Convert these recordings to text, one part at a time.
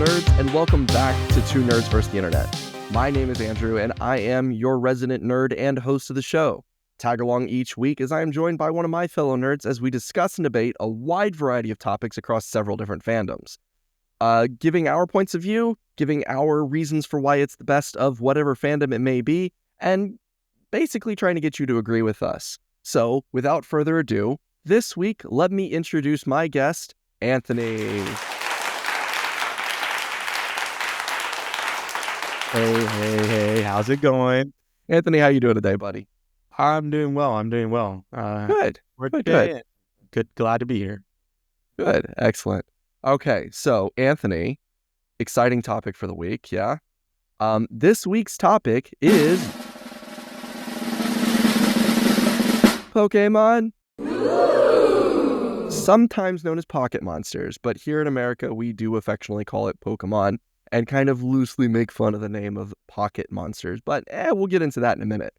nerds, and welcome back to Two Nerds vs. the Internet. My name is Andrew, and I am your resident nerd and host of the show. Tag along each week as I am joined by one of my fellow nerds as we discuss and debate a wide variety of topics across several different fandoms. Giving our points of view, giving our reasons for why it's the best of whatever fandom it may be, and basically trying to get you to agree with us. So, without further ado, this week, let me introduce my guest, Anthony. Hey, how's it going? Anthony, how you doing today, buddy? I'm doing well. Good. Good. Glad to be here. Good. Excellent. Okay, so Anthony, exciting topic for the week, yeah? This week's topic is Pokemon. Sometimes known as pocket monsters, but here in America, we do affectionately call it Pokemon and kind of loosely make fun of the name of pocket monsters, but we'll get into that in a minute.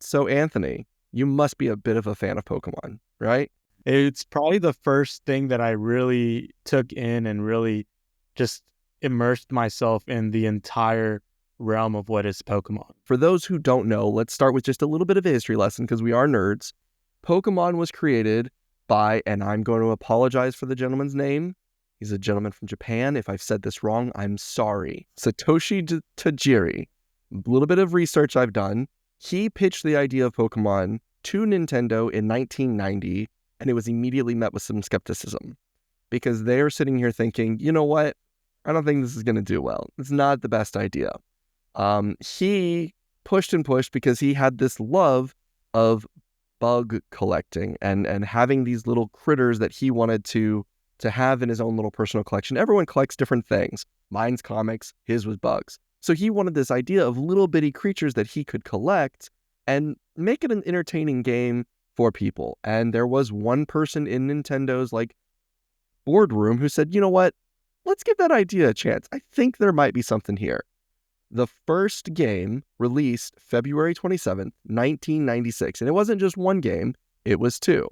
So Anthony, you must be a bit of a fan of Pokemon, right? It's probably the first thing that I really took in and really just immersed myself in the entire realm of what is Pokemon. For those who don't know, let's start with just a little bit of a history lesson because we are nerds. Pokemon was created by, and I'm going to apologize for the gentleman's name. He's a gentleman from Japan. If I've said this wrong, I'm sorry. Satoshi Tajiri. A little bit of research I've done. He pitched the idea of Pokemon to Nintendo in 1990, and it was immediately met with some skepticism because they're sitting here thinking, you know what? I don't think this is going to do well. It's not the best idea. He pushed and pushed because he had this love of bug collecting and having these little critters that he wanted to have in his own little personal collection. Everyone collects different things. Mine's comics, his was bugs. So he wanted this idea of little bitty creatures that he could collect and make it an entertaining game for people. And there was one person in Nintendo's boardroom who said, you know what? Let's give that idea a chance. I think there might be something here. The first game released February 27th, 1996. And it wasn't just one game, it was two.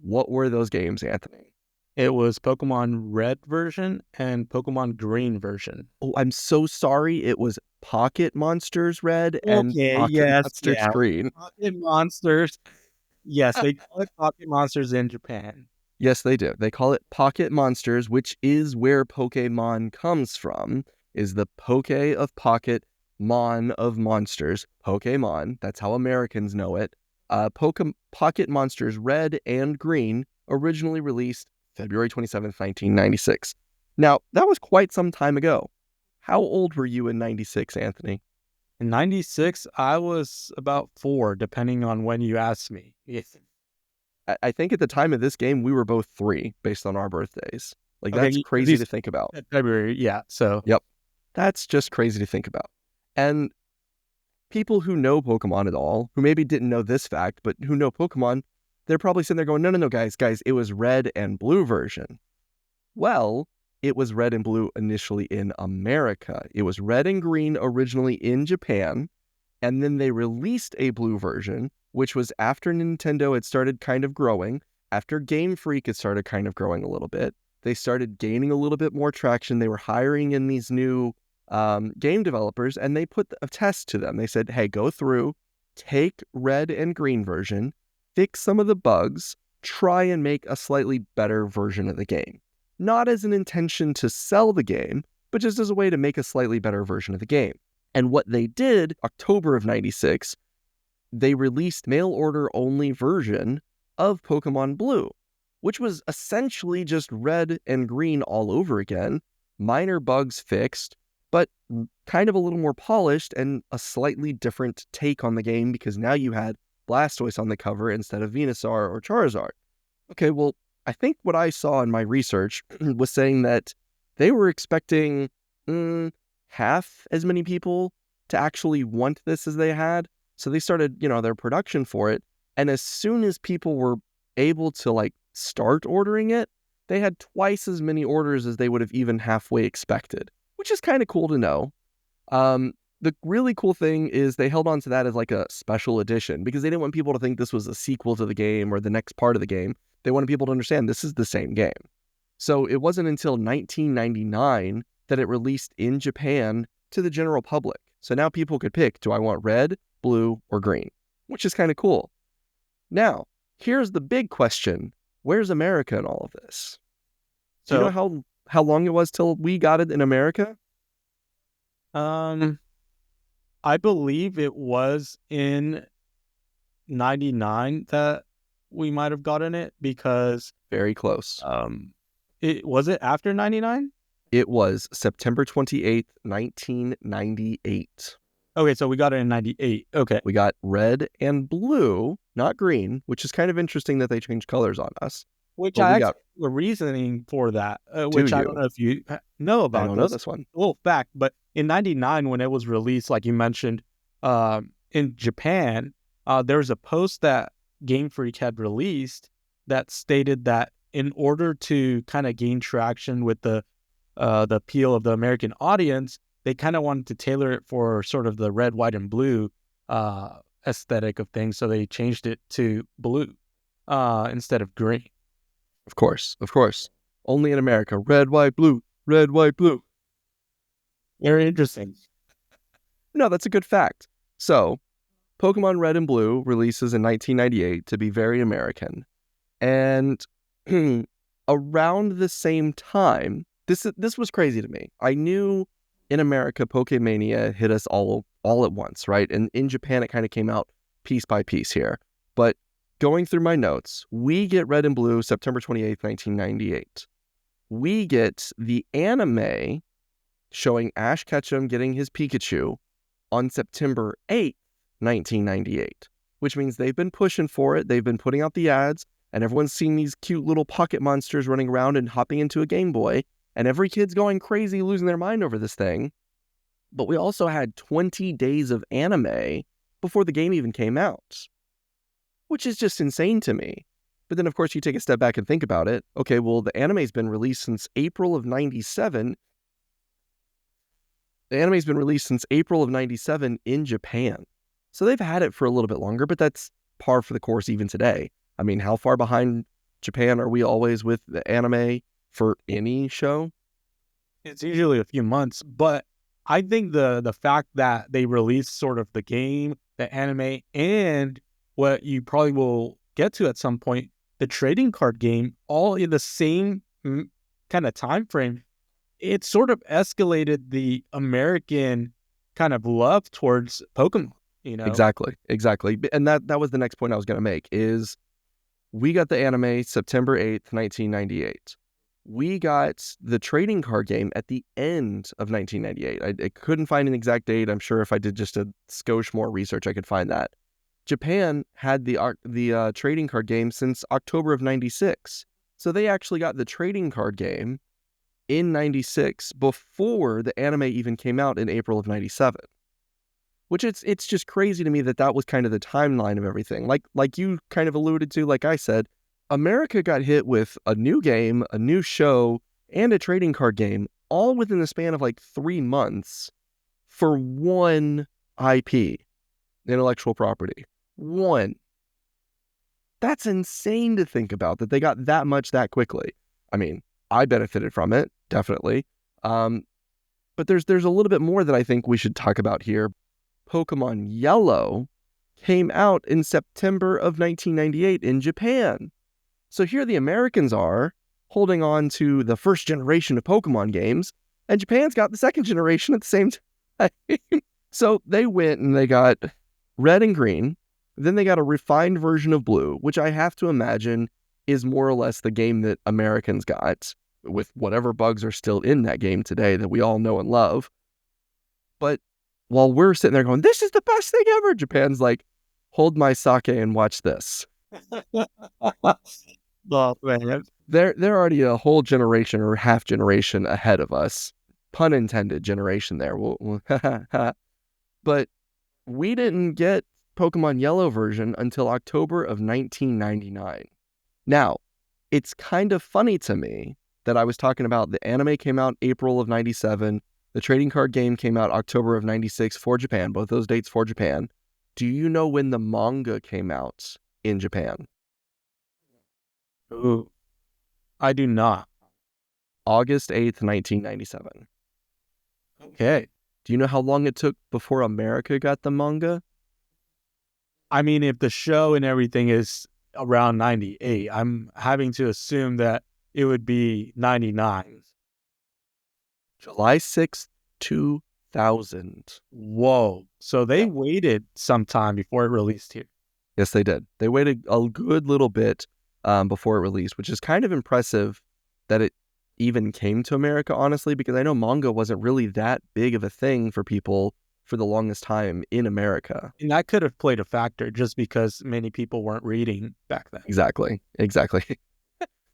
What were those games, Anthony? It was Pokemon Red version and Pokemon Green version. Oh, I'm so sorry. It was Pocket Monsters Red and Pocket Monsters Green. Pocket Monsters. Yes, they call it Pocket Monsters in Japan. Yes, they do. They call it Pocket Monsters, which is where Pokemon comes from, is the Poke of Pocket, Mon of Monsters. Pokemon, that's how Americans know it. Pocket Monsters Red and Green originally released February 27th, 1996. Now, that was quite some time ago. How old were you in 96, Anthony? In 96, I was about 4, depending on when you asked me. Yes. I think at the time of this game, we were both 3 based on our birthdays. That's crazy to think about. February, yeah. So. Yep. That's just crazy to think about. And people who know Pokemon at all, who maybe didn't know this fact, but who know Pokemon, they're probably sitting there going, no, guys, it was red and blue version. Well, it was red and blue initially in America. It was red and green originally in Japan, and then they released a blue version, which was after Nintendo had started kind of growing, after Game Freak had started kind of growing a little bit. They started gaining a little bit more traction. They were hiring in these new game developers, and they put a test to them. They said, hey, go through, take red and green version, fix some of the bugs, try and make a slightly better version of the game. Not as an intention to sell the game, but just as a way to make a slightly better version of the game. And what they did, October of 96, they released mail order only version of Pokemon Blue, which was essentially just red and green all over again, minor bugs fixed, but kind of a little more polished and a slightly different take on the game because now you had Blastoise on the cover instead of Venusaur or Charizard. Okay, well, I think what I saw in my research was saying that they were expecting half as many people to actually want this as they had. So they started, their production for it. And as soon as people were able to start ordering it, they had twice as many orders as they would have even halfway expected, which is kind of cool to know. The really cool thing is they held on to that as a special edition because they didn't want people to think this was a sequel to the game or the next part of the game. They wanted people to understand this is the same game. So it wasn't until 1999 that it released in Japan to the general public. So now people could pick, do I want red, blue, or green? Which is kind of cool. Now, here's the big question. Where's America in all of this? Do you So, know how long it was till we got it in America? I believe it was in 99 that we might have gotten it because Very close. it was it after 99? It was September 28th, 1998. Okay, so we got it in 98. Okay. We got red and blue, not green, which is kind of interesting that they changed colors on us. Which But I we actually got, have a reasoning for that, do which I don't you? know if you know I about don't know this. this one. A little fact, but in 99 when it was released, like you mentioned, in Japan, there was a post that Game Freak had released that stated that in order to kind of gain traction with the appeal of the American audience, they kind of wanted to tailor it for sort of the red, white, and blue aesthetic of things. So they changed it to blue instead of green. Of course, of course. Only in America. Red, white, blue. Red, white, blue. Very interesting. No, that's a good fact. So, Pokemon Red and Blue releases in 1998 to be very American. And around the same time, this was crazy to me. I knew in America, Pokemania hit us all at once, right? And in Japan, it kind of came out piece by piece here. But going through my notes, we get Red and Blue September 28th, 1998. We get the anime showing Ash Ketchum getting his Pikachu on September 8th, 1998, which means they've been pushing for it. They've been putting out the ads, and everyone's seen these cute little pocket monsters running around and hopping into a Game Boy, and every kid's going crazy, losing their mind over this thing. But we also had 20 days of anime before the game even came out, which is just insane to me. But then, of course, you take a step back and think about it. Okay, well, the anime's been released since April of 97. The anime's been released since April of 97 in Japan. So they've had it for a little bit longer, but that's par for the course even today. I mean, how far behind Japan are we always with the anime for any show? It's usually a few months, but I think the fact that they released sort of the game, the anime, and what you probably will get to at some point, the trading card game, all in the same kind of time frame, it sort of escalated the American kind of love towards Pokemon, you know? Exactly. And that was the next point I was going to make is we got the anime September 8th, 1998. We got the trading card game at the end of 1998. I couldn't find an exact date. I'm sure if I did just a skosh more research, I could find that. Japan had the trading card game since October of 96. So they actually got the trading card game in 96 before the anime even came out in April of 97. Which it's just crazy to me that was kind of the timeline of everything. Like you kind of alluded to, like I said, America got hit with a new game, a new show, and a trading card game all within the span of like 3 months for one IP, intellectual property. One. That's insane to think about, that they got that much that quickly. I mean, I benefited from it, definitely. But there's a little bit more that I think we should talk about here. Pokemon Yellow came out in September of 1998 in Japan. So here the Americans are holding on to the first generation of Pokemon games, and Japan's got the second generation at the same time. So they went and they got red and green. Then they got a refined version of blue, which I have to imagine is more or less the game that Americans got, with whatever bugs are still in that game today that we all know and love. But while we're sitting there going, this is the best thing ever, Japan's like, hold my sake and watch this. Oh, man. They're already a whole generation or half generation ahead of us. Pun intended, generation there. But we didn't get Pokemon Yellow version until October of 1999. Now, it's kind of funny to me that I was talking about the anime came out April of 97. The trading card game came out October of 96 for Japan, both those dates for Japan. Do you know when the manga came out in Japan? Ooh, I do not. August 8th, 1997. Okay. Do you know how long it took before America got the manga? I mean, if the show and everything is around 98, I'm having to assume that it would be 99. July 6th, 2000. Whoa. So they Yeah. waited some time before it released here. Yes, they did. They waited a good little bit before it released, which is kind of impressive that it even came to America, honestly, because I know manga wasn't really that big of a thing for people for the longest time in America. And that could have played a factor just because many people weren't reading back then. Exactly. Exactly.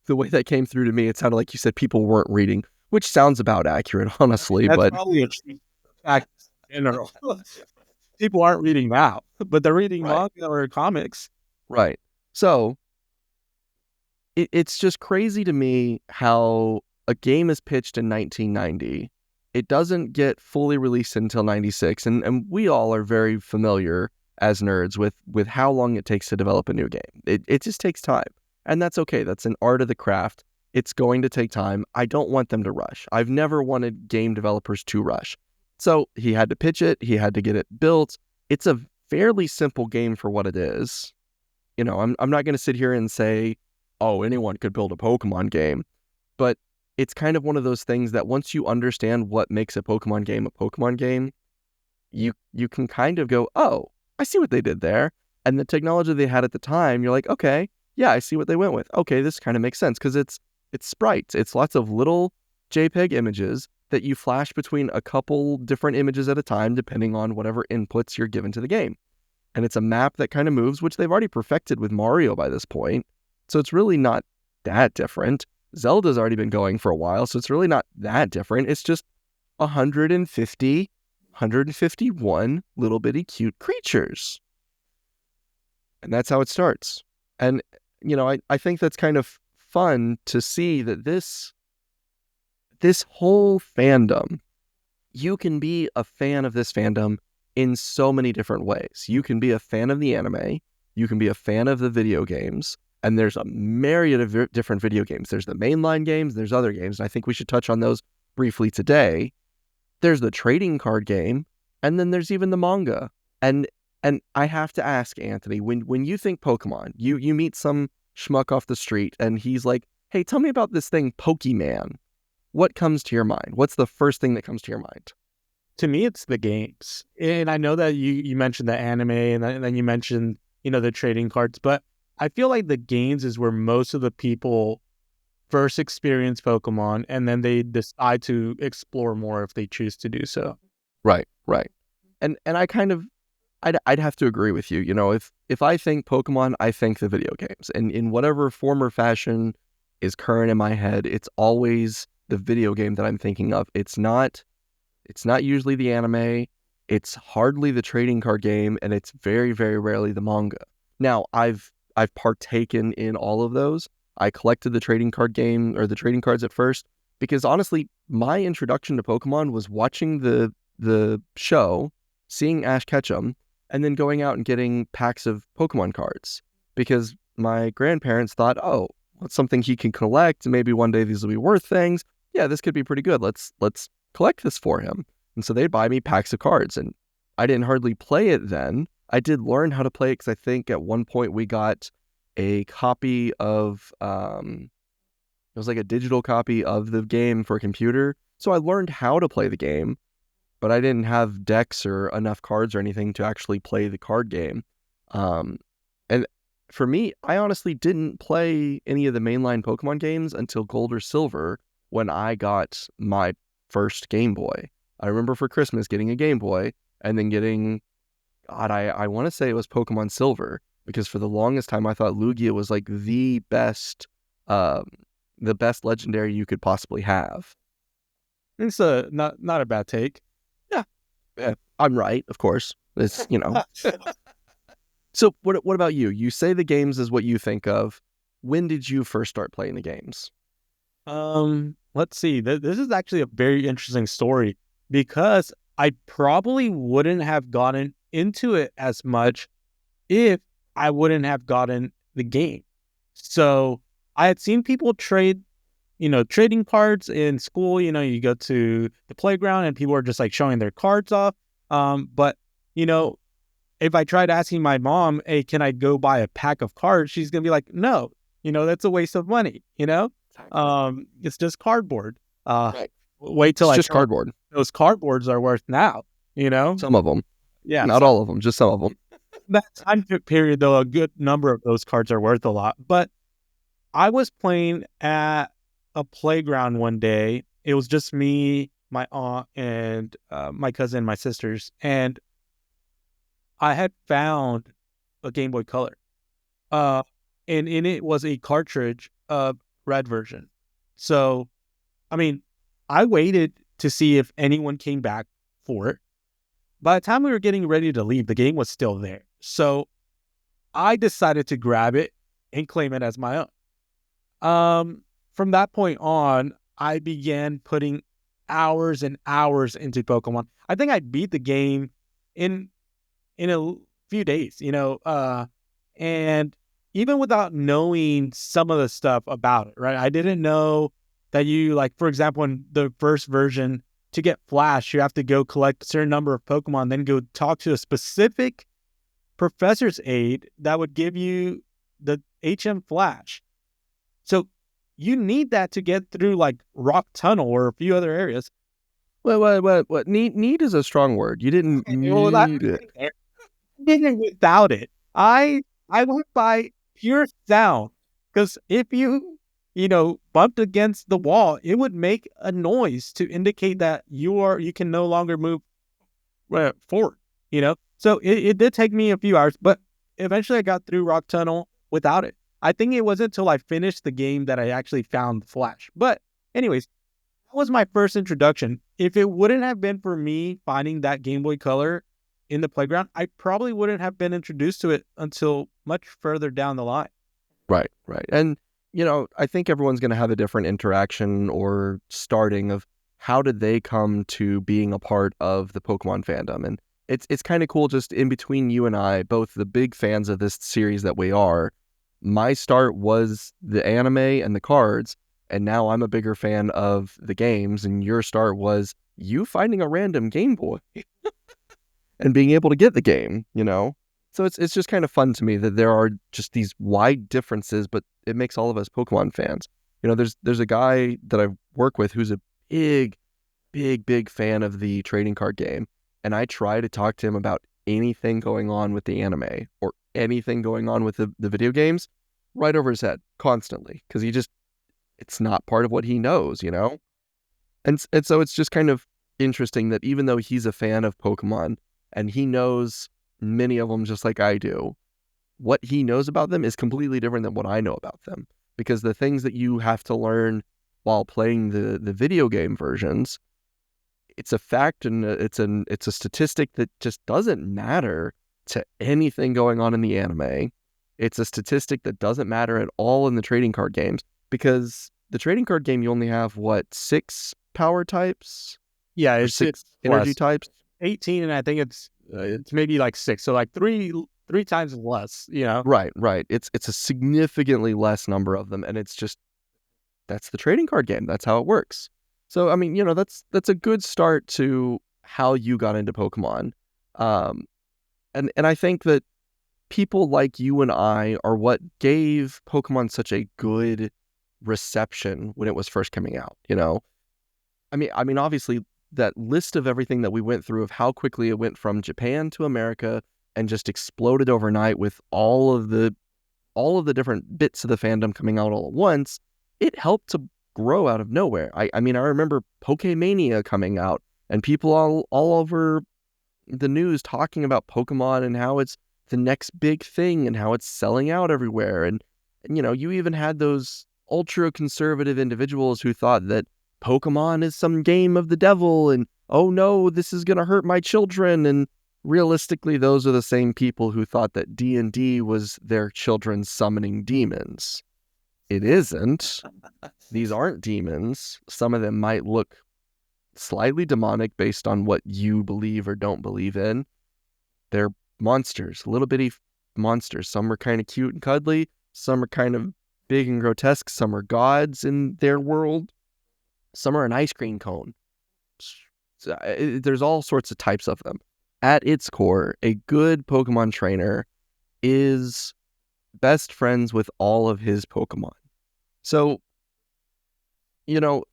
The way that came through to me, it sounded like you said people weren't reading, which sounds about accurate, honestly, That's but probably a true fact in general. People aren't reading now, but they're reading right. manga or comics. Right. So it's just crazy to me how a game is pitched in 1990. It doesn't get fully released until 96. And we all are very familiar as nerds with how long it takes to develop a new game. It just takes time. And that's okay. That's an art of the craft. It's going to take time. I don't want them to rush. I've never wanted game developers to rush. So he had to pitch it. He had to get it built. It's a fairly simple game for what it is. I'm not going to sit here and say, oh, anyone could build a Pokemon game. But it's kind of one of those things that once you understand what makes a Pokemon game, you can kind of go, oh, I see what they did there. And the technology they had at the time, you're like, okay, yeah, I see what they went with. Okay, this kind of makes sense because it's sprites. It's lots of little JPEG images that you flash between a couple different images at a time, depending on whatever inputs you're given to the game. And it's a map that kind of moves, which they've already perfected with Mario by this point. So it's really not that different. Zelda's already been going for a while, so it's really not that different. It's just 150, 151 little bitty cute creatures. And that's how it starts. And, I think that's kind of fun to see that this whole fandom, you can be a fan of this fandom in so many different ways. You can be a fan of the anime, you can be a fan of the video games, and there's a myriad of different video games. There's the mainline games, there's other games, and I think we should touch on those briefly today. There's the trading card game, and then there's even the manga. And I have to ask, Anthony, when you think Pokemon, you meet some schmuck off the street, and he's like, hey, tell me about this thing, Pokemon. What comes to your mind? What's the first thing that comes to your mind? To me, it's the games. And I know that you mentioned the anime and then you mentioned, the trading cards, but I feel like the games is where most of the people first experience Pokemon and then they decide to explore more if they choose to do so. Right, right. And I kind of I'd have to agree with you. If I think Pokemon, I think the video games. And in whatever form or fashion is current in my head, it's always the video game that I'm thinking of. It's not usually the anime, it's hardly the trading card game, and it's very, very rarely the manga. Now, I've partaken in all of those. I collected the trading card game or the trading cards at first because honestly, my introduction to Pokemon was watching the show, seeing Ash Ketchum, and then going out and getting packs of Pokemon cards because my grandparents thought, oh, what's something he can collect? Maybe one day these will be worth things. Yeah, this could be pretty good. Let's collect this for him. And so they'd buy me packs of cards, and I didn't hardly play it then. I did learn how to play it because I think at one point we got a copy of, it was like a digital copy of the game for a computer. So I learned how to play the game, but I didn't have decks or enough cards or anything to actually play the card game. And for me, I honestly didn't play any of the mainline Pokemon games until Gold or Silver when I got my first Game Boy. I remember for Christmas getting a Game Boy and then getting, God, I want to say it was Pokemon Silver because for the longest time I thought Lugia was like the best legendary you could possibly have. It's not a bad take. Yeah, I'm right, of course. It's. So what about you? You say the games is what you think of. When did you first start playing the games? Let's see. This is actually a very interesting story because I probably wouldn't have gotten into it as much if I wouldn't have gotten the game. So I had seen people trade trading cards in school. You go to the playground and people are just like showing their cards off. But you know, if I tried asking my mom, "Hey, can I go buy a pack of cards?" She's gonna be like, "No, that's a waste of money." It's just cardboard. Uh, Right. Wait till It's I just tell her cardboard. those cardboards are worth now. You know, Some of them, yeah. not all of them, just some of them. That time period, though, a good number of those cards are worth a lot. But I was playing at a playground one day. It was just me, my aunt, and my cousin, my sisters, and I had found a Game Boy Color. Uh, and in it was a cartridge of red version. So, I mean, I waited to see if anyone came back for it. By the time we were getting ready to leave, the game was still there. So I decided to grab it and claim it as my own. From that point on, I began putting hours and hours into Pokemon. I think I beat the game in a few days, and even without knowing some of the stuff about it, right? I didn't know that like, for example, in the first version, to get Flash, you have to go collect a certain number of Pokemon, then go talk to a specific professor's aide that would give you the HM Flash. So you need that to get through like Rock Tunnel or a few other areas. What? Need is a strong word. You didn't Well, that need it. didn't without it. I went by pure sound because if you bumped against the wall, it would make a noise to indicate that you can no longer move forward. So it did take me a few hours, but eventually I got through Rock Tunnel without it. I think it wasn't until I finished the game that I actually found the Flash. But anyways, that was my first introduction. If it wouldn't have been for me finding that Game Boy Color in the playground, I probably wouldn't have been introduced to it until much further down the line. Right, right. And, I think everyone's going to have a different interaction or starting of how did they come to being a part of the Pokemon fandom. And it's kind of cool just in between you and I, both the big fans of this series that we are. My start was the anime and the cards, and now I'm a bigger fan of the games, and your start was you finding a random Game Boy and being able to get the game. So it's just kind of fun to me that there are just these wide differences, but it makes all of us Pokemon fans. There's a guy that I work with who's a big, big, big fan of the trading card game, and I try to talk to him about anything going on with the anime or anything going on with the video games right over his head constantly because it's not part of what he knows. And so it's just kind of interesting that even though he's a fan of Pokemon and he knows many of them just like I do, what he knows about them is completely different than what I know about them. Because the things that you have to learn while playing the video game versions, it's a fact and it's a statistic that just doesn't matter to anything going on in the anime. It's a statistic that doesn't matter at all in the trading card games because the trading card game you only have 6 power types Yeah, or it's 6 energy less. types. 18, and I think it's maybe like 6, so like three times less. Right. It's a significantly less number of them, and it's just that's the trading card game. That's how it works. So I mean, that's a good start to how you got into Pokemon. And I think that people like you and I are what gave Pokemon such a good reception when it was first coming out. I mean, obviously that list of everything that we went through of how quickly it went from Japan to America and just exploded overnight with all of the different bits of the fandom coming out all at once, it helped to grow out of nowhere. I mean, I remember Pokemania coming out and people all over the news talking about Pokemon and how it's the next big thing and how it's selling out everywhere. And you even had those ultra conservative individuals who thought that Pokemon is some game of the devil and, oh no, this is going to hurt my children. And realistically, those are the same people who thought that D&D was their children summoning demons. It isn't. These aren't demons. Some of them might look slightly demonic based on what you believe or don't believe in. They're monsters, little bitty monsters. Some are kind of cute and cuddly. Some are kind of big and grotesque. Some are gods in their world. Some are an ice cream cone. There's all sorts of types of them. At its core, a good Pokemon trainer is best friends with all of his Pokemon. So, you know,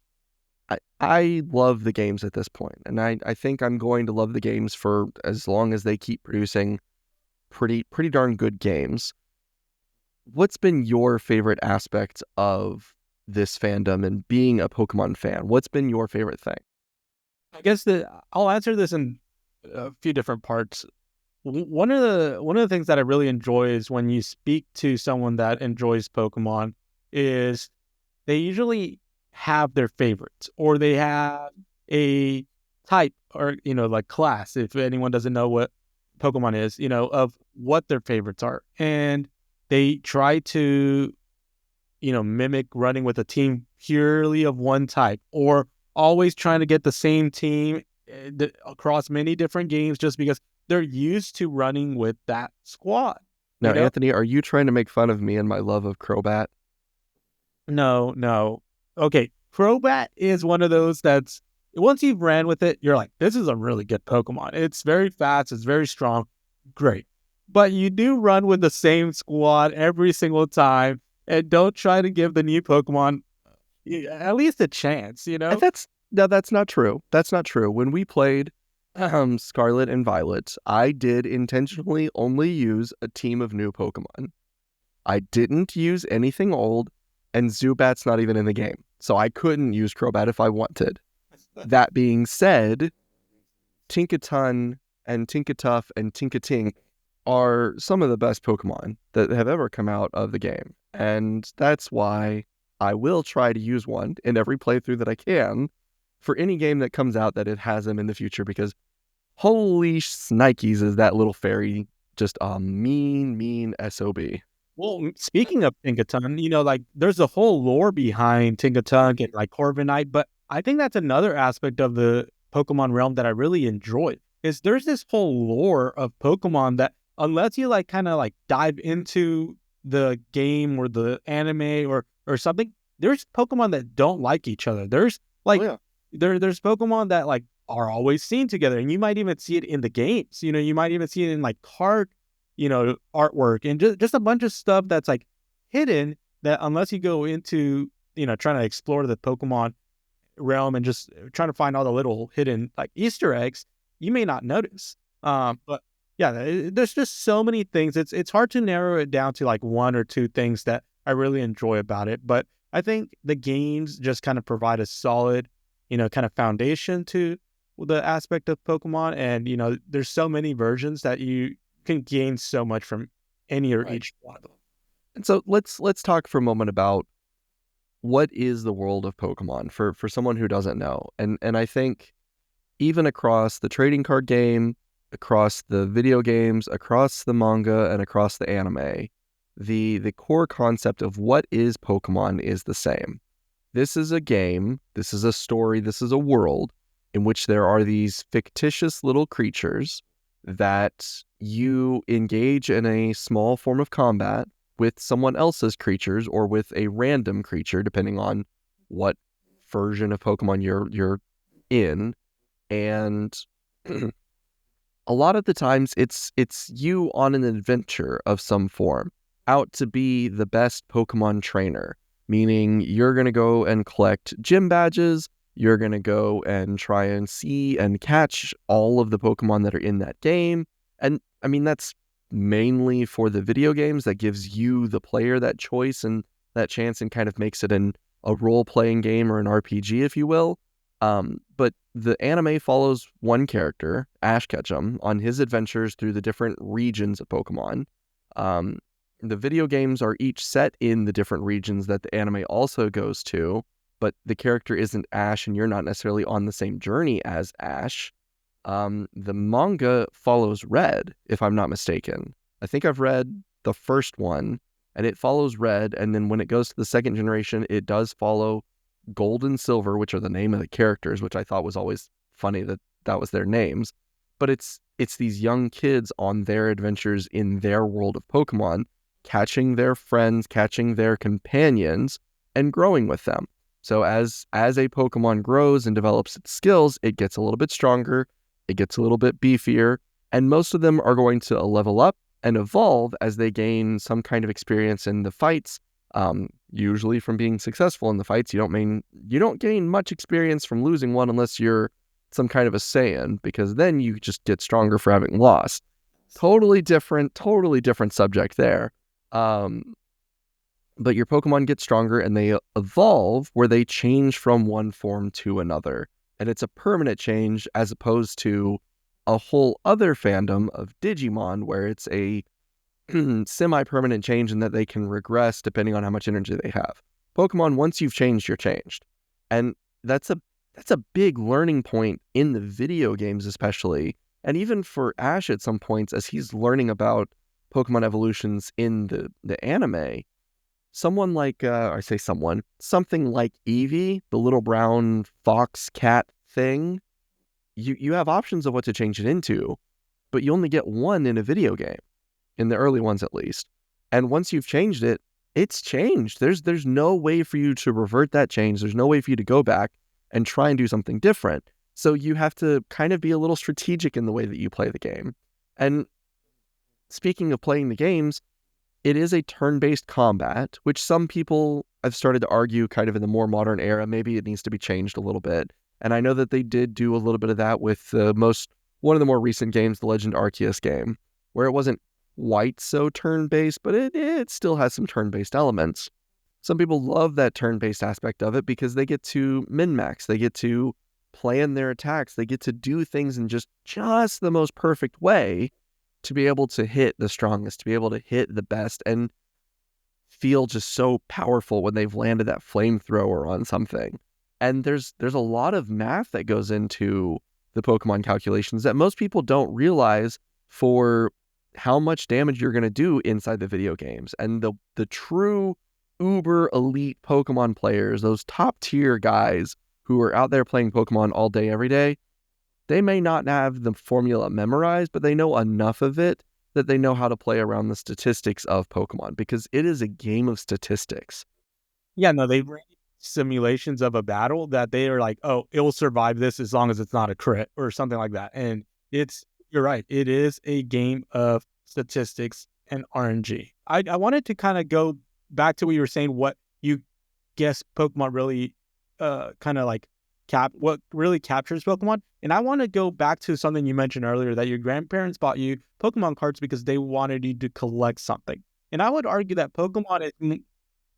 I love the games at this point, and I think I'm going to love the games for as long as they keep producing pretty darn good games. What's been your favorite aspect of this fandom and being a Pokemon fan? What's been your favorite thing? I guess that I'll answer this in a few different parts. One of the things that I really enjoy is when you speak to someone that enjoys Pokemon is they usually have their favorites, or they have a type, or like class, if anyone doesn't know what Pokemon is, of what their favorites are. And they try to, mimic running with a team purely of one type, or always trying to get the same team across many different games just because they're used to running with that squad. Now, You know, Anthony, are you trying to make fun of me and my love of Crobat? no, no. Okay, Crobat is one of those that's once you've ran with it, you're like, this is a really good Pokemon. It's very fast, it's very strong, great. But you do run with the same squad every single time, and don't try to give the new Pokemon at least a chance, you And know? that's not true. That's not true. When we played Scarlet and Violet, I did intentionally only use a team of new Pokemon. I didn't use anything old, and Zubat's not even in the game. So I couldn't use Crobat if I wanted. That being said, Tinkaton and Tinkatuff and Tinkatink are some of the best Pokemon that have ever come out of the game. And that's why I will try to use one in every playthrough that I can for any game that comes out that it has them in the future, because holy snikes is that little fairy just a mean SOB. Well, speaking of Tinkaton, like there's a whole lore behind Tinkaton and like Corviknight, but I think that's another aspect of the Pokemon realm that I really enjoy. Is there's this whole lore of Pokemon that unless you like kind of like dive into the game or the anime or something, there's Pokemon that don't like each other. There's Oh like yeah. there's Pokemon that like are always seen together, and you might even see it in the games. You might even see it in like card, artwork, and just a bunch of stuff that's like hidden that unless you go into trying to explore the Pokemon realm and just trying to find all the little hidden like Easter eggs, you may not notice. But yeah, there's just so many things. It's hard to narrow it down to like one or two things that I really enjoy about it. But I think the games just kind of provide a solid, kind of foundation to the aspect of Pokemon. And, there's so many versions that you can gain so much from any or Right. each one of them. And so let's talk for a moment about what is the world of Pokemon for someone who doesn't know. And I think even across the trading card game, across the video games, across the manga, and across the anime, the core concept of what is Pokemon is the same. This is a game, this is a story, this is a world in which there are these fictitious little creatures that you engage in a small form of combat with someone else's creatures or with a random creature, depending on what version of Pokemon you're in. And a lot of the times it's you on an adventure of some form, out to be the best Pokemon trainer, meaning you're going to go and collect gym badges, you're going to go and try and see and catch all of the Pokemon that are in that game. And I mean, that's mainly for the video games. That gives you, the player, that choice and that chance, and kind of makes it a role-playing game or an RPG, if you will. But the anime follows one character, Ash Ketchum, on his adventures through the different regions of Pokemon. Um, the video games are each set in the different regions that the anime also goes to, but the character isn't Ash, and you're not necessarily on the same journey as Ash. The manga follows Red, if I'm not mistaken. I think I've read the first one, and it follows Red, and then when it goes to the second generation, it does follow Gold and Silver, which are the name of the characters, which I thought was always funny that that was their names. But it's these young kids on their adventures in their world of Pokemon, catching their friends, catching their companions, and growing with them. So as a Pokemon grows and develops its skills, it gets a little bit stronger, it gets a little bit beefier, and most of them are going to level up and evolve as they gain some kind of experience in the fights. Usually from being successful in the fights, you don't gain much experience from losing one unless you're some kind of a Saiyan, because then you just get stronger for having lost. Totally different subject there. But your Pokemon get stronger and they evolve, where they change from one form to another. And it's a permanent change, as opposed to a whole other fandom of Digimon, where it's a semi-permanent change in that they can regress depending on how much energy they have. Pokemon, once you've changed, you're changed. And that's a big learning point in the video games, especially. And even for Ash at some points, as he's learning about Pokemon evolutions in the anime, something like Eevee, the little brown fox cat thing, you have options of what to change it into, but you only get one in a video game, in the early ones at least. And once you've changed it, it's changed. There's no way for you to revert that change. There's no way for you to go back and try and do something different. So you have to kind of be a little strategic in the way that you play the game. And speaking of playing the games, it is a turn-based combat, which some people have started to argue kind of in the more modern era, maybe it needs to be changed a little bit. And I know that they did do a little bit of that with one of the more recent games, the Legend Arceus game, where it wasn't quite so turn-based, but it still has some turn-based elements. Some people love that turn-based aspect of it because they get to min-max, they get to plan their attacks, they get to do things in just the most perfect way to be able to hit the strongest, to be able to hit the best, and feel just so powerful when they've landed that flamethrower on something. And there's a lot of math that goes into the Pokemon calculations that most people don't realize for how much damage you're going to do inside the video games. And the true uber elite Pokemon players, those top tier guys who are out there playing Pokemon all day, every day, they may not have the formula memorized, but they know enough of it that they know how to play around the statistics of Pokemon, because it is a game of statistics. Yeah, no, they ran simulations of a battle that they are like, oh, it will survive this as long as it's not a crit or something like that. And you're right, it is a game of statistics and RNG. I wanted to kind of go back to what you were saying, what you guess Pokemon really kind of like what really captures Pokemon. And I want to go back to something you mentioned earlier, that your grandparents bought you Pokemon cards because they wanted you to collect something. And I would argue that Pokemon is,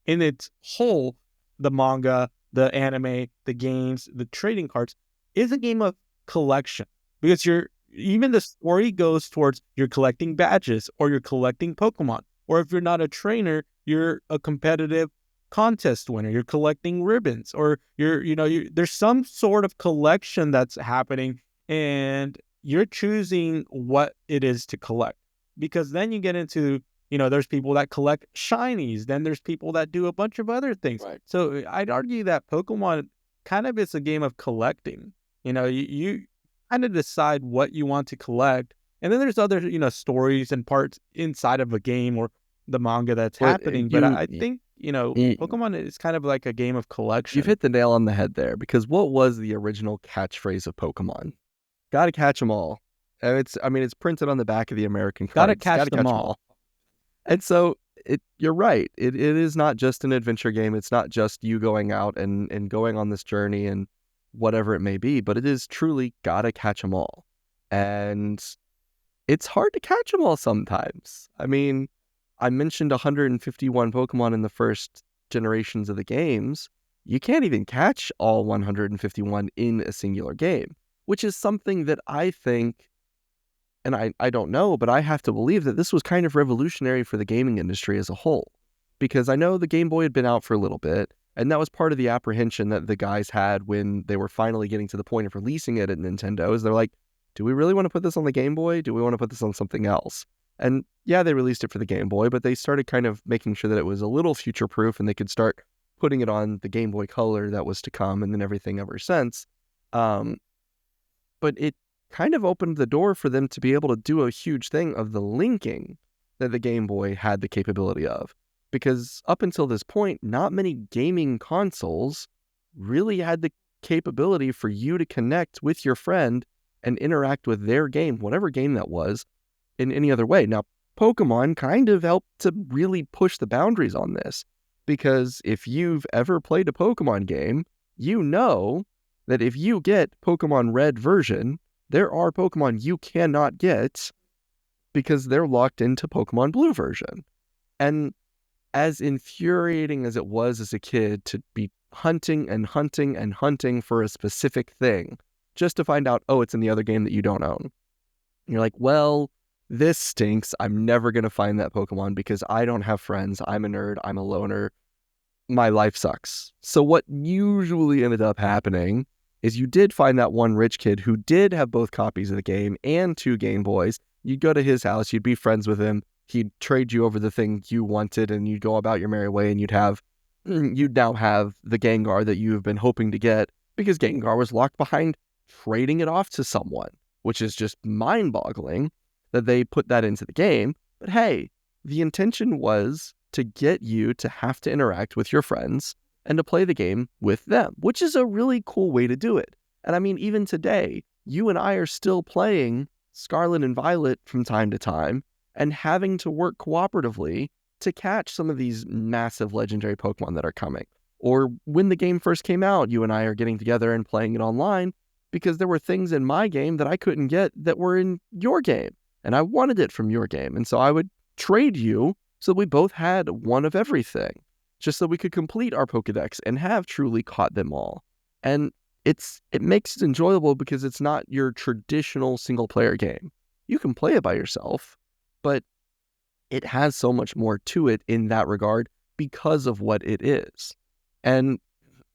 in its whole, the manga, the anime, the games, the trading cards, is a game of collection, because even the story goes towards you're collecting badges, or you're collecting Pokemon, or if you're not a trainer, you're a competitive contest winner, you're collecting ribbons, or there's some sort of collection that's happening, and you're choosing what it is to collect. Because then you get into, there's people that collect shinies, then there's people that do a bunch of other things. Right. So I'd argue that Pokemon kind of is a game of collecting. You kind of decide what you want to collect, and then there's other, stories and parts inside of a game or the manga that's happening. But I think, Pokemon is kind of like a game of collection. You've hit the nail on the head there, because what was the original catchphrase of Pokemon? Gotta catch them all. And it's printed on the back of the American cards. Gotta catch them all. And so you're right. It is not just an adventure game. It's not just you going out and going on this journey and whatever it may be, but it is truly gotta catch them all. And it's hard to catch them all sometimes. I mean, I mentioned 151 Pokemon in the first generations of the games. You can't even catch all 151 in a singular game, which is something that I think, and I don't know, but I have to believe that this was kind of revolutionary for the gaming industry as a whole. Because I know the Game Boy had been out for a little bit, and that was part of the apprehension that the guys had when they were finally getting to the point of releasing it at Nintendo, is they're like, do we really want to put this on the Game Boy? Do we want to put this on something else? And yeah, they released it for the Game Boy, but they started kind of making sure that it was a little future-proof and they could start putting it on the Game Boy Color that was to come, and then everything ever since. But it kind of opened the door for them to be able to do a huge thing of the linking. that the Game Boy had the capability of. Because up until this point, not many gaming consoles really had the capability for you to connect with your friend and interact with their game, whatever game that was, in any other way. Now, Pokemon kind of helped to really push the boundaries on this, because if you've ever played a Pokemon game, you know that if you get Pokemon Red version, there are Pokemon you cannot get because they're locked into Pokemon Blue version. And as infuriating as it was as a kid to be hunting and hunting and hunting for a specific thing just to find out, oh, it's in the other game that you don't own. And you're like, well, this stinks. I'm never going to find that Pokemon because I don't have friends. I'm a nerd. I'm a loner. My life sucks. So what usually ended up happening is you did find that one rich kid who did have both copies of the game and 2 Game Boys. You'd go to his house, you'd be friends with him, he'd trade you over the thing you wanted, and you'd go about your merry way, and you'd now have the Gengar that you've been hoping to get, because Gengar was locked behind trading it off to someone, which is just mind-boggling that they put that into the game. But hey, the intention was to get you to have to interact with your friends and to play the game with them, which is a really cool way to do it. And I mean, even today, you and I are still playing Scarlet and Violet from time to time and having to work cooperatively to catch some of these massive legendary Pokemon that are coming. Or when the game first came out, you and I are getting together and playing it online because there were things in my game that I couldn't get that were in your game, and I wanted it from your game. And so I would trade you so we both had one of everything, just so we could complete our Pokedex and have truly caught them all. And it makes it enjoyable because it's not your traditional single-player game. You can play it by yourself, but it has so much more to it in that regard because of what it is. And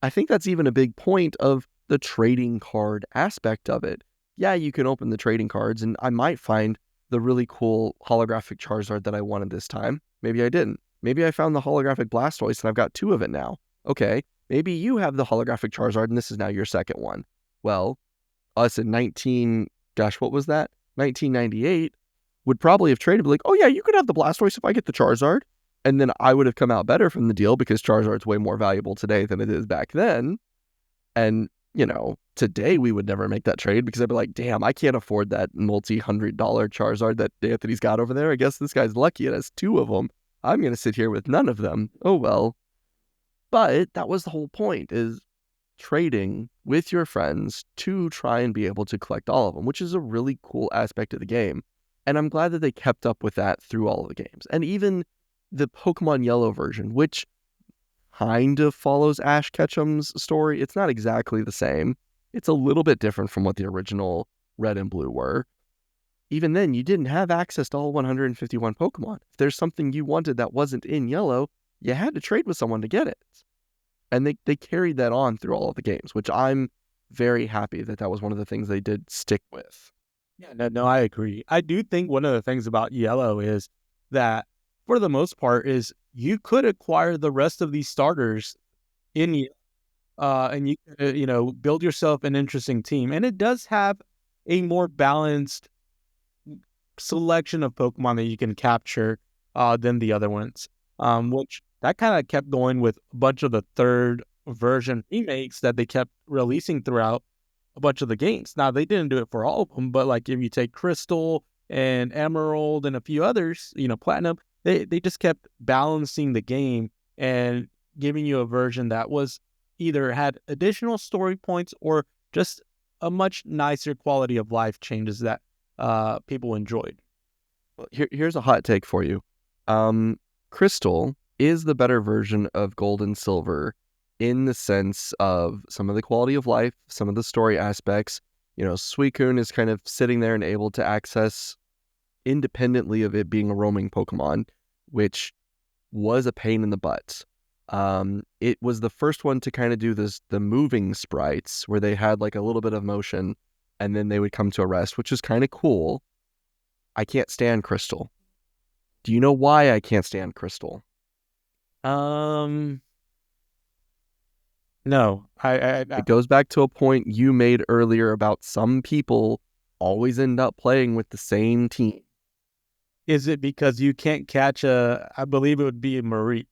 I think that's even a big point of the trading card aspect of it. Yeah, you can open the trading cards, and I might find the really cool holographic Charizard that I wanted this time. Maybe I didn't. Maybe I found the holographic Blastoise and I've got 2 of it now. Okay, maybe you have the holographic Charizard and this is now your second one. Well, us in 1998 would probably have traded like, oh yeah, you could have the Blastoise if I get the Charizard. And then I would have come out better from the deal because Charizard's way more valuable today than it is back then. And, today we would never make that trade because I'd be like, damn, I can't afford that multi-$100 Charizard that Anthony's got over there. I guess this guy's lucky it has 2 of them. I'm going to sit here with none of them. Oh, well. But that was the whole point, is trading with your friends to try and be able to collect all of them, which is a really cool aspect of the game. And I'm glad that they kept up with that through all of the games. And even the Pokemon Yellow version, which kind of follows Ash Ketchum's story. It's not exactly the same. It's a little bit different from what the original Red and Blue were. Even then, you didn't have access to all 151 Pokemon. If there's something you wanted that wasn't in Yellow, you had to trade with someone to get it. And they carried that on through all of the games, which I'm very happy that was one of the things they did stick with. Yeah, no, I agree. I do think one of the things about Yellow is that, for the most part, is you could acquire the rest of these starters in and you could, build yourself an interesting team. And it does have a more balanced selection of Pokemon that you can capture than the other ones. Which that kind of kept going with a bunch of the third version remakes that they kept releasing throughout a bunch of the games. Now, they didn't do it for all of them, but like if you take Crystal and Emerald and a few others, Platinum, they just kept balancing the game and giving you a version that was either had additional story points or just a much nicer quality of life changes that people enjoyed. Well, here's a hot take for you. Crystal is the better version of Gold and Silver in the sense of some of the quality of life, some of the story aspects. Suicune is kind of sitting there and able to access independently of it being a roaming Pokemon, which was a pain in the butt. It was the first one to kind of do the moving sprites where they had like a little bit of motion and then they would come to a rest, which is kind of cool. I can't stand Crystal. Do you know why I can't stand Crystal? No, It goes back to a point you made earlier about some people always end up playing with the same team. Is it because you can't catch I believe it would be a Marie.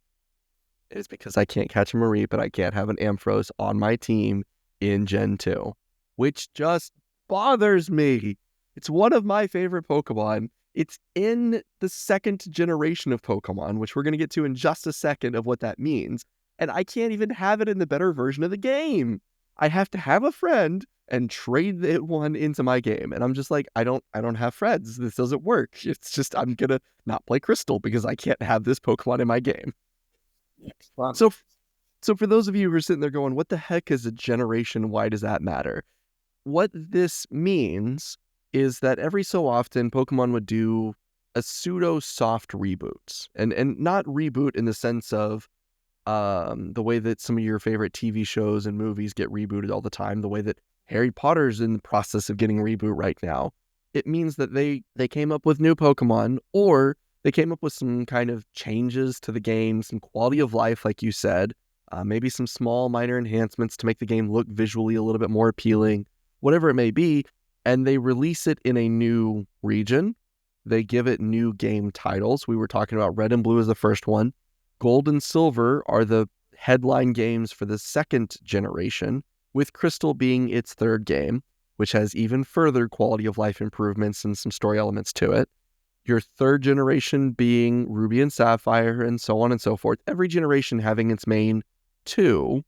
It is because I can't catch a Marie, but I can't have an Ampharos on my team in Gen 2, which just bothers me. It's one of my favorite Pokemon. It's in the second generation of Pokemon, which we're going to get to in just a second of what that means. And I can't even have it in the better version of the game. I have to have a friend and trade it one into my game. And I'm just like, I don't have friends. This doesn't work. It's just, I'm going to not play Crystal because I can't have this Pokemon in my game. So, so for those of you who are sitting there going, what the heck is a generation? Why does that matter? What this means is that every so often Pokemon would do a pseudo soft reboot, and not reboot in the sense of the way that some of your favorite TV shows and movies get rebooted all the time, the way that Harry Potter's in the process of getting reboot right now. It means that they came up with new Pokemon, or they came up with some kind of changes to the game, some quality of life, like you said, maybe some small minor enhancements to make the game look visually a little bit more appealing, whatever it may be, and they release it in a new region. They give it new game titles. We were talking about Red and Blue as the first one. Gold and Silver are the headline games for the second generation, with Crystal being its third game, which has even further quality of life improvements and some story elements to it. Your third generation being Ruby and Sapphire, and so on and so forth. Every generation having its main two,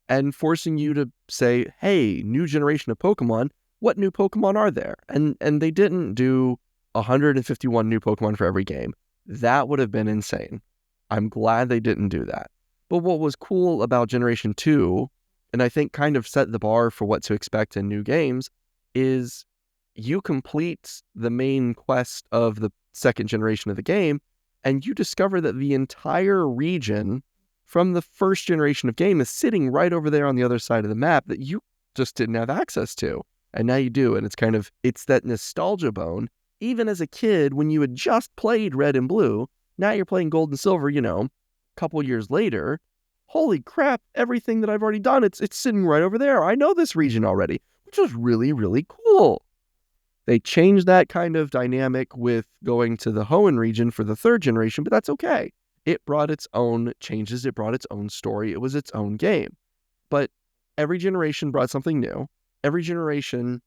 and forcing you to say, hey, new generation of Pokemon, what new Pokemon are there? And they didn't do 151 new Pokemon for every game. That would have been insane. I'm glad they didn't do that. But what was cool about Generation 2, and I think kind of set the bar for what to expect in new games, is you complete the main quest of the second generation of the game, and you discover that the entire region from the first generation of game is sitting right over there on the other side of the map that you just didn't have access to. And now you do, and it's that nostalgia bone. Even as a kid, when you had just played Red and Blue, now you're playing Gold and Silver, a couple years later. Holy crap, everything that I've already done, it's sitting right over there. I know this region already, which was really, really cool. They changed that kind of dynamic with going to the Hoenn region for the third generation, but that's okay. It brought its own changes. It brought its own story. It was its own game. But every generation brought something new. Every generation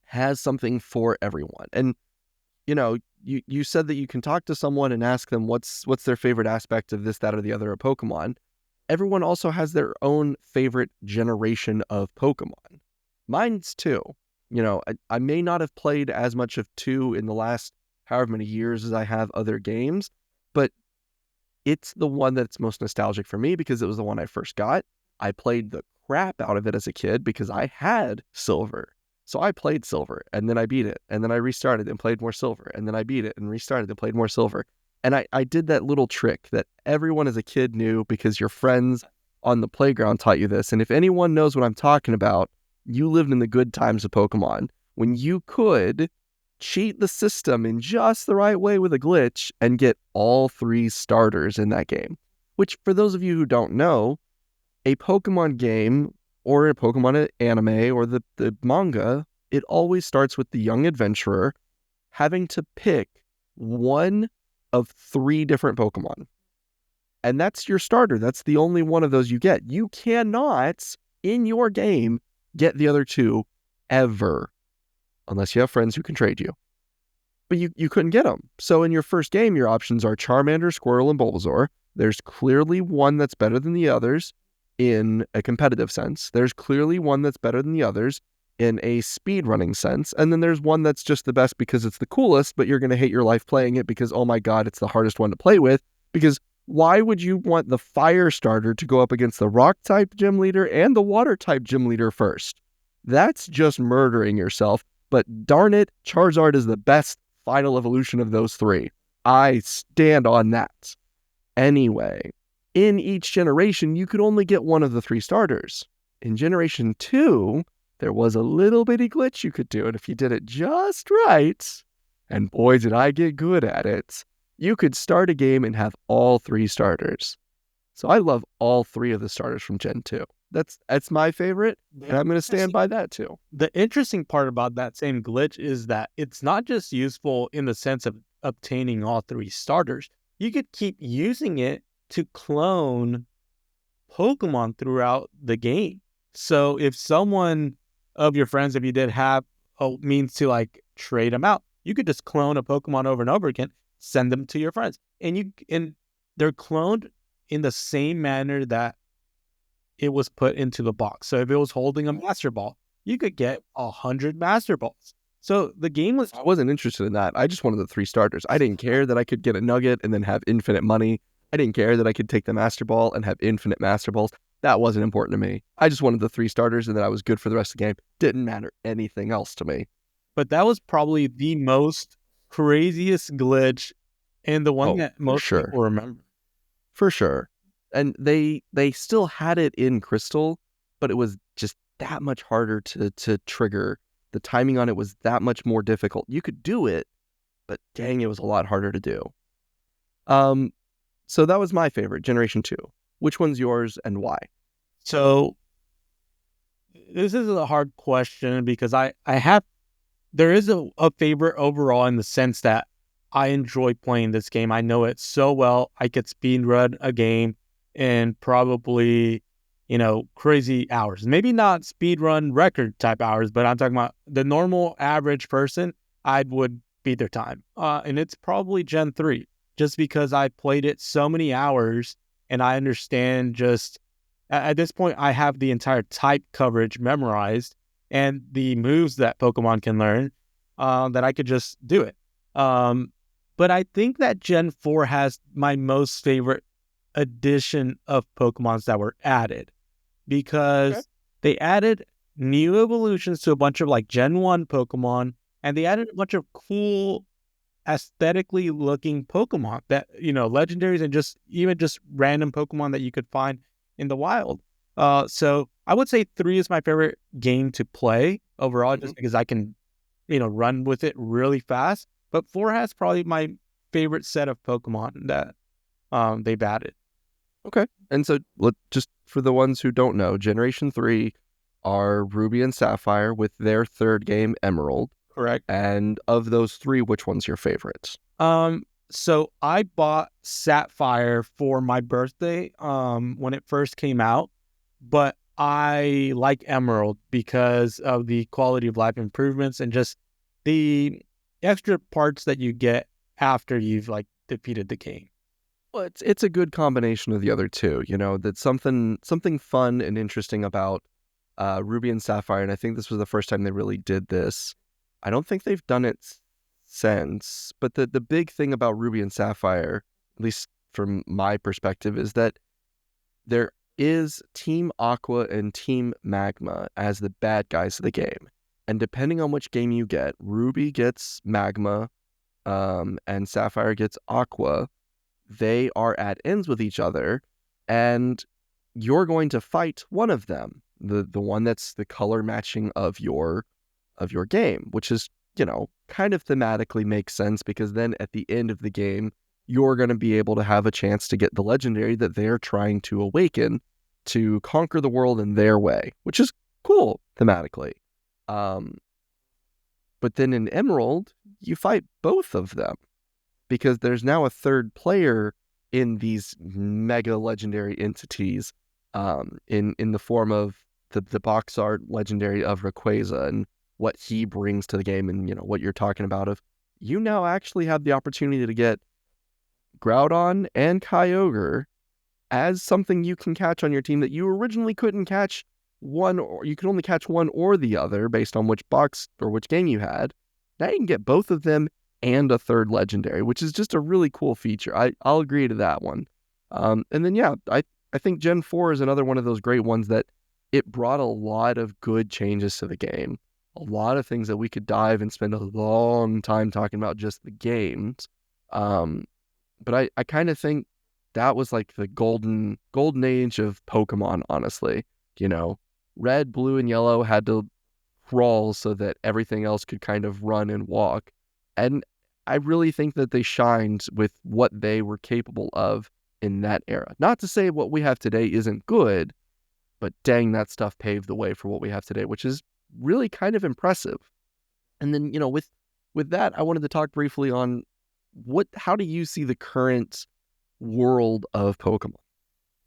has something for everyone. And, you said that you can talk to someone and ask them what's their favorite aspect of this, that, or the other of Pokemon. Everyone also has their own favorite generation of Pokemon. Mine's 2. I may not have played as much of 2 in the last however many years as I have other games, but it's the one that's most nostalgic for me because it was the one I first got. I played the crap out of it as a kid because I had Silver. So I played Silver, and then I beat it, and then I restarted and played more Silver, and then I beat it and restarted and played more Silver. And I did that little trick that everyone as a kid knew because your friends on the playground taught you this. And if anyone knows what I'm talking about, you lived in the good times of Pokemon, when you could cheat the system in just the right way with a glitch and get all 3 starters in that game. Which, for those of you who don't know, a Pokemon game or a Pokemon anime or the manga, it always starts with the young adventurer having to pick one of 3 different Pokemon. And that's your starter. That's the only one of those you get. You cannot, in your game, get the other 2 ever, unless you have friends who can trade you. But you couldn't get them. So in your first game, your options are Charmander, Squirtle, and Bulbasaur. There's clearly one that's better than the others in a competitive sense. There's clearly one that's better than the others in a speedrunning sense. And then there's one that's just the best because it's the coolest, but you're going to hate your life playing it because, oh my God, it's the hardest one to play with. Because why would you want the fire starter to go up against the rock type gym leader and the water type gym leader first? That's just murdering yourself. But darn it, Charizard is the best final evolution of those 3. I stand on that. Anyway, in each generation, you could only get one of the 3 starters. In Generation 2, there was a little bitty glitch you could do, and if you did it just right, and boy did I get good at it, you could start a game and have all 3 starters. So I love all 3 of the starters from Gen 2. That's my favorite, and I'm going to stand by that too. The interesting part about that same glitch is that it's not just useful in the sense obtaining all 3 starters, you could keep using it to clone Pokemon throughout the game. So if someone of your friends, if you did have a means to like trade them out, you could just clone a Pokemon over and over again, send them to your friends, and they're cloned in the same manner that it was put into the box. So if it was holding a Master Ball, you could get 100 Master Balls. So the game was. I wasn't interested in that. I just wanted the 3 starters. I didn't care that I could get a nugget and then have infinite money. I didn't care that I could take the Master Ball and have infinite Master Balls. That wasn't important to me. I just wanted the 3 starters and then I was good for the rest of the game. Didn't matter anything else to me. But that was probably the most craziest glitch and the one that most people remember. For sure. And they still had it in Crystal, but it was just that much harder to trigger. The timing on it was that much more difficult. You could do it, but dang, it was a lot harder to do. So that was my favorite, Generation 2. Which one's yours and why? So this is a hard question because there is a favorite overall in the sense that I enjoy playing this game. I know it so well. I could speedrun a game in probably, crazy hours. Maybe not speedrun record type hours, but I'm talking about the normal average person. I would beat their time. And it's probably Gen 3, just because I played it so many hours and I understand just at this point, I have the entire type coverage memorized and the moves that Pokemon can learn that I could just do it. But I think that Gen 4 has my most favorite addition of Pokemons that were added because they added new evolutions to a bunch of like Gen 1 Pokemon, and they added a bunch of cool aesthetically looking Pokemon that, legendaries and just random Pokemon that you could find in the wild. So I would say 3 is my favorite game to play overall, just because I can, run with it really fast. But 4 has probably my favorite set of Pokemon that they've added. Okay. And so just for the ones who don't know, Generation 3 are Ruby and Sapphire with their 3rd game, Emerald. Correct. And of those 3, which one's your favorite? So I bought Sapphire for my birthday when it first came out, but I like Emerald because of the quality of life improvements and just the extra parts that you get after you've like defeated the game. Well, it's a good combination of the other two. That's something fun and interesting about Ruby and Sapphire, and I think this was the first time they really did this. I don't think they've done it since, but the big thing about Ruby and Sapphire, at least from my perspective, is that there is Team Aqua and Team Magma as the bad guys of the game. And depending on which game you get, Ruby gets Magma, and Sapphire gets Aqua. They are at ends with each other, and you're going to fight one of them, the one that's the color matching of your game, which is, kind of thematically makes sense, because then at the end of the game, you're going to be able to have a chance to get the legendary that they're trying to awaken to conquer the world in their way, which is cool thematically. But then in Emerald, you fight both of them, because there's now a 3rd player in these mega legendary entities, in the form of the box art legendary of Rayquaza and what he brings to the game, and what you're talking about of you now actually have the opportunity to get Groudon and Kyogre as something you can catch on your team that you originally couldn't catch one, or you could only catch one or the other based on which box or which game you had. Now you can get both of them and a 3rd legendary, which is just a really cool feature. I'll agree to that one. And then, I think Gen 4 is another one of those great ones that it brought a lot of good changes to the game. A lot of things that we could dive and spend a long time talking about just the games. But I kind of think that was like the golden age of Pokemon, honestly. Red, blue, and yellow had to crawl so that everything else could kind of run and walk. And I really think that they shined with what they were capable of in that era. Not to say what we have today isn't good, but dang, that stuff paved the way for what we have today, which is really kind of impressive. And then, with that, I wanted to talk briefly on how do you see the current world of Pokemon?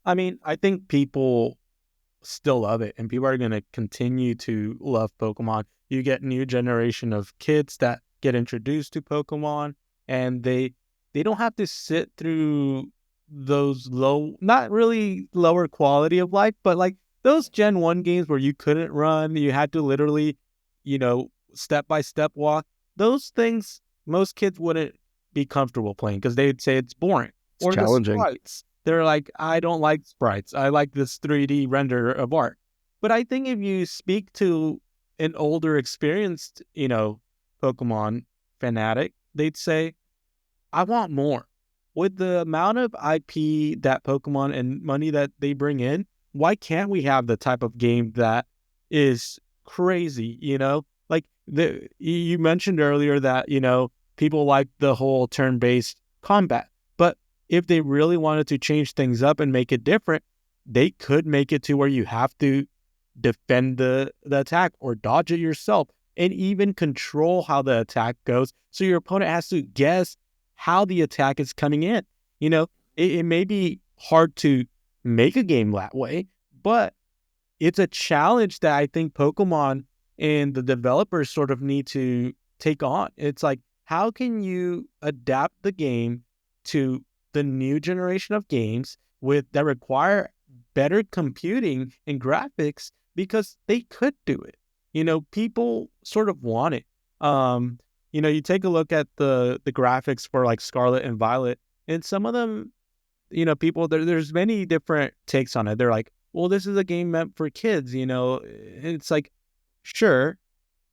I mean, I think people still love it, and people are going to continue to love Pokemon. You get new generation of kids that get introduced to Pokemon, and they don't have to sit through those low, not really lower quality of life, but like those Gen 1 games where you couldn't run, you had to literally, step by step walk. Those things most kids wouldn't be comfortable playing because they'd say it's boring. It's Or the challenging. sprites. They're like, I don't like sprites. I like this 3D render of art. But I think if you speak to an older, experienced, Pokemon fanatic, they'd say, I want more. With the amount of IP that Pokemon and money that they bring in, why can't we have the type of game that is crazy, Like you mentioned earlier that, people like the whole turn-based combat. But if they really wanted to change things up and make it different, they could make it to where you have to defend the attack or dodge it yourself and even control how the attack goes. So your opponent has to guess how the attack is coming in. It may be hard to make a game that way, but it's a challenge that I think Pokemon and the developers sort of need to take on. It's like, how can you adapt the game to the new generation of games that require better computing and graphics because they could do it. People sort of want it. You take a look at the graphics for like Scarlet and Violet, and some of them, people there's many different takes on it. They're like, well, this is a game meant for kids, It's like, sure,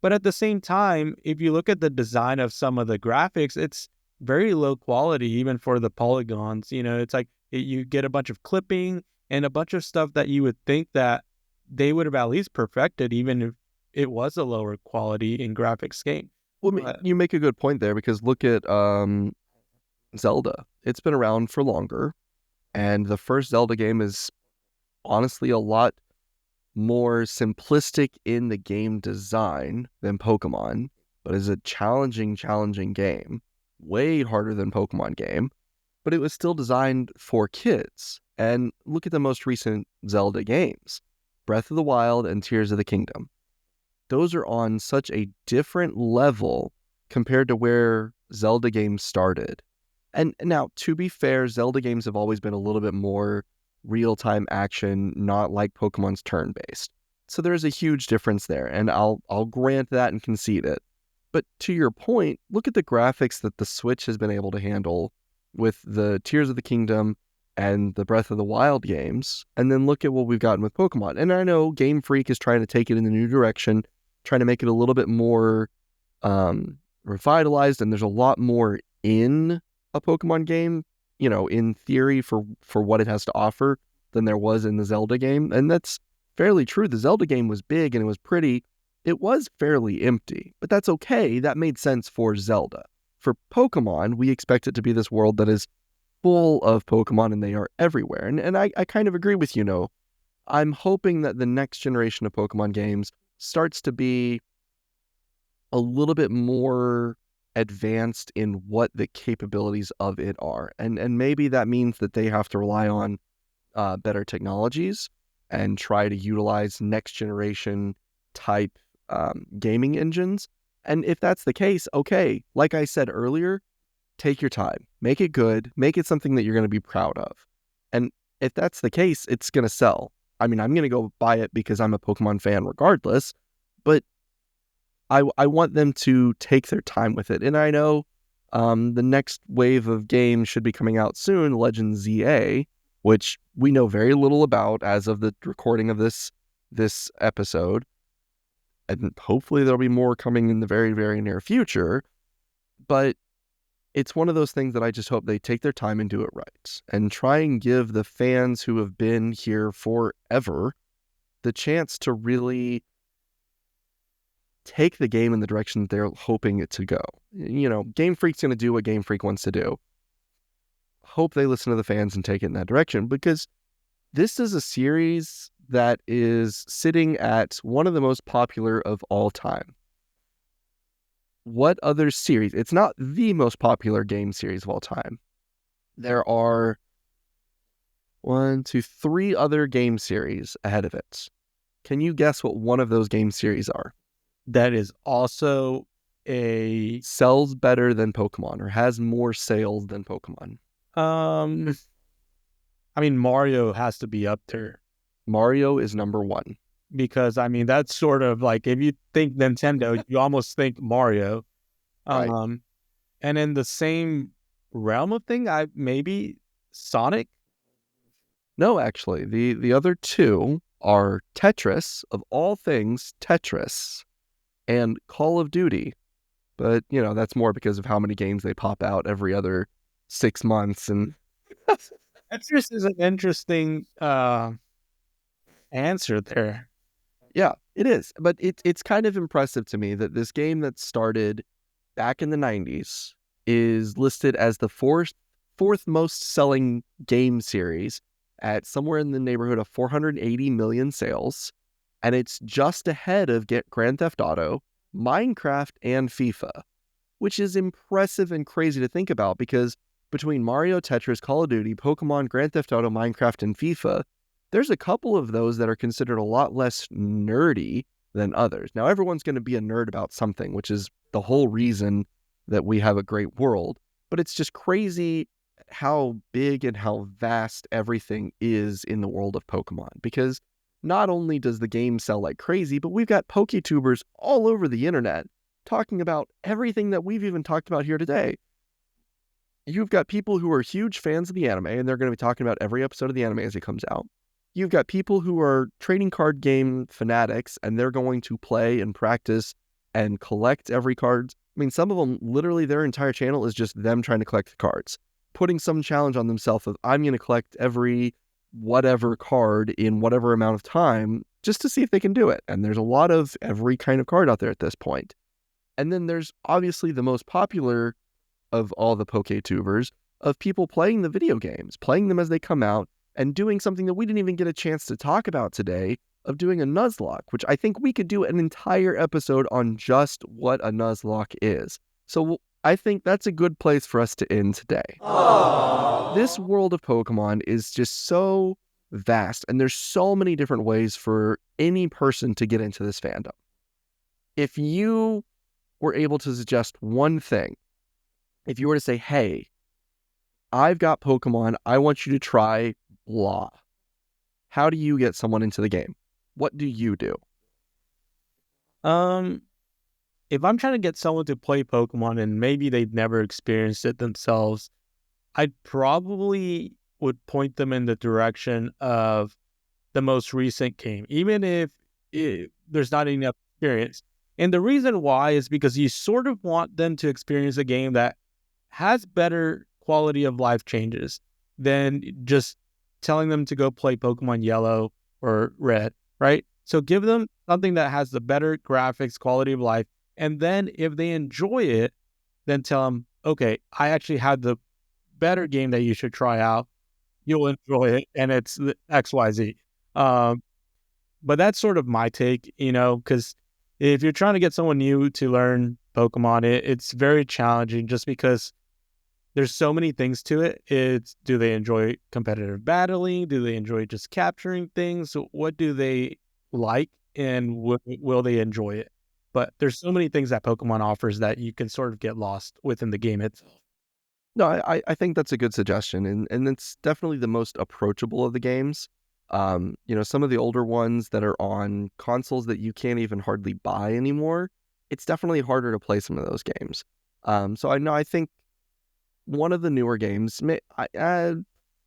but at the same time, if you look at the design of some of the graphics, it's very low quality, even for the polygons. It's like you get a bunch of clipping and a bunch of stuff that you would think that they would have at least perfected, even if it was a lower quality in graphics game. Well, But you make a good point there because look at Zelda. It's been around for longer, and the first Zelda game is honestly a lot more simplistic in the game design than Pokemon, but is a challenging game. Way harder than Pokemon game, but it was still designed for kids. And look at the most recent Zelda games, Breath of the Wild and Tears of the Kingdom. Those are on such a different level compared to where Zelda games started. And now, to be fair, Zelda games have always been a little bit more real-time action, not like Pokemon's turn-based. So there's a huge difference there, and I'll grant that and concede it. But to your point, look at the graphics that the Switch has been able to handle with the Tears of the Kingdom and the Breath of the Wild games, and then look at what we've gotten with Pokemon. And I know Game Freak is trying to take it in a new direction, trying to make it a little bit more revitalized, and there's a lot more in a Pokemon game, in theory for what it has to offer than there was in the Zelda game. And that's fairly true. The Zelda game was big and it was pretty. It was fairly empty, but that's okay. That made sense for Zelda. For Pokemon, we expect it to be this world that is full of Pokemon and they are everywhere. And I kind of agree with you, I'm hoping that the next generation of Pokemon games starts to be a little bit more advanced in what the capabilities of it are. And maybe that means that they have to rely on better technologies and try to utilize next generation type gaming engines. And if that's the case, okay, like I said earlier, take your time, make it good, make it something that you're going to be proud of. And if that's the case, it's going to sell. I mean, I'm going to go buy it because I'm a Pokemon fan regardless, but I want them to take their time with it. And I know the next wave of games should be coming out soon, Legend ZA, which we know very little about as of the recording of this episode. And hopefully there'll be more coming in the very, very near future. But it's one of those things that I just hope they take their time and do it right. And try and give the fans who have been here forever the chance to really take the game in the direction that they're hoping it to go. Game Freak's going to do what Game Freak wants to do. Hope they listen to the fans and take it in that direction, because this is a series that is sitting at one of the most popular of all time. what other series? It's not the most popular game series of all time. There are 1, 2, 3 other game series ahead of it. Can you guess what one of those game series are? That is also a Sells better than Pokemon or has more sales than Pokemon. I mean, Mario has to be up there Mario is number 1. because I mean that's sort of like if you think Nintendo, you almost think Mario. Right. And in the same realm of thing, I maybe Sonic. No, actually, the other 2 are Tetris, of all things, Tetris, and Call of Duty. But, that's more because of how many games they pop out every other 6 months. And Tetris is an interesting answer there. yeah, it is. But it's kind of impressive to me that this game that started back in the 90s is listed as the fourth most selling game series at somewhere in the neighborhood of 480 million sales. And it's just ahead of Grand Theft Auto, Minecraft, and FIFA, which is impressive and crazy to think about because between Mario, Tetris, Call of Duty, Pokemon, Grand Theft Auto, Minecraft, and FIFA, there's a couple of those that are considered a lot less nerdy than others. Now, everyone's going to be a nerd about something, which is the whole reason that we have a great world. But it's just crazy how big and how vast everything is in the world of Pokemon. Because not only does the game sell like crazy, but we've got PokeTubers all over the internet talking about everything that we've even talked about here today. You've got people who are huge fans of the anime, and they're going to be talking about every episode of the anime as it comes out. You've got people who are trading card game fanatics, and they're going to play and practice and collect every card. I mean, some of them, literally their entire channel is just them trying to collect the cards, putting some challenge on themselves of, I'm going to collect every whatever card in whatever amount of time just to see if they can do it. And there's a lot of every kind of card out there at this point. And then there's obviously the most popular of all the PokeTubers of people playing the video games, playing them as they come out, and doing something that we didn't even get a chance to talk about today of doing a Nuzlocke, which I think we could do an entire episode on just what a Nuzlocke is. So I think that's a good place for us to end today. Aww. This world of Pokemon is just so vast, and there's so many different ways for any person to get into this fandom. If you were able to suggest one thing, if you were to say, hey, I've got Pokemon, I want you to try blah. How do you get someone into the game? What do you do? If I'm trying to get someone to play Pokemon and maybe they've never experienced it themselves, I probably would point them in the direction of the most recent game, even if there's not enough experience. And the reason why is because you sort of want them to experience a game that has better quality of life changes than just telling them to go play Pokemon Yellow or Red, right? So give them something that has the better graphics, quality of life. And then if they enjoy it, then tell them, okay, I actually had the better game that you should try out. You'll enjoy it. And it's XYZ. But that's sort of my take, because if you're trying to get someone new to learn Pokemon, it's very challenging just because there's so many things to it. Do they enjoy competitive battling? Do they enjoy just capturing things? What do they like, and will they enjoy it? But there's so many things that Pokemon offers that you can sort of get lost within the game itself. No, I think that's a good suggestion, and it's definitely the most approachable of the games. Some of the older ones that are on consoles that you can't even hardly buy anymore, it's definitely harder to play some of those games. So I think one of the newer games,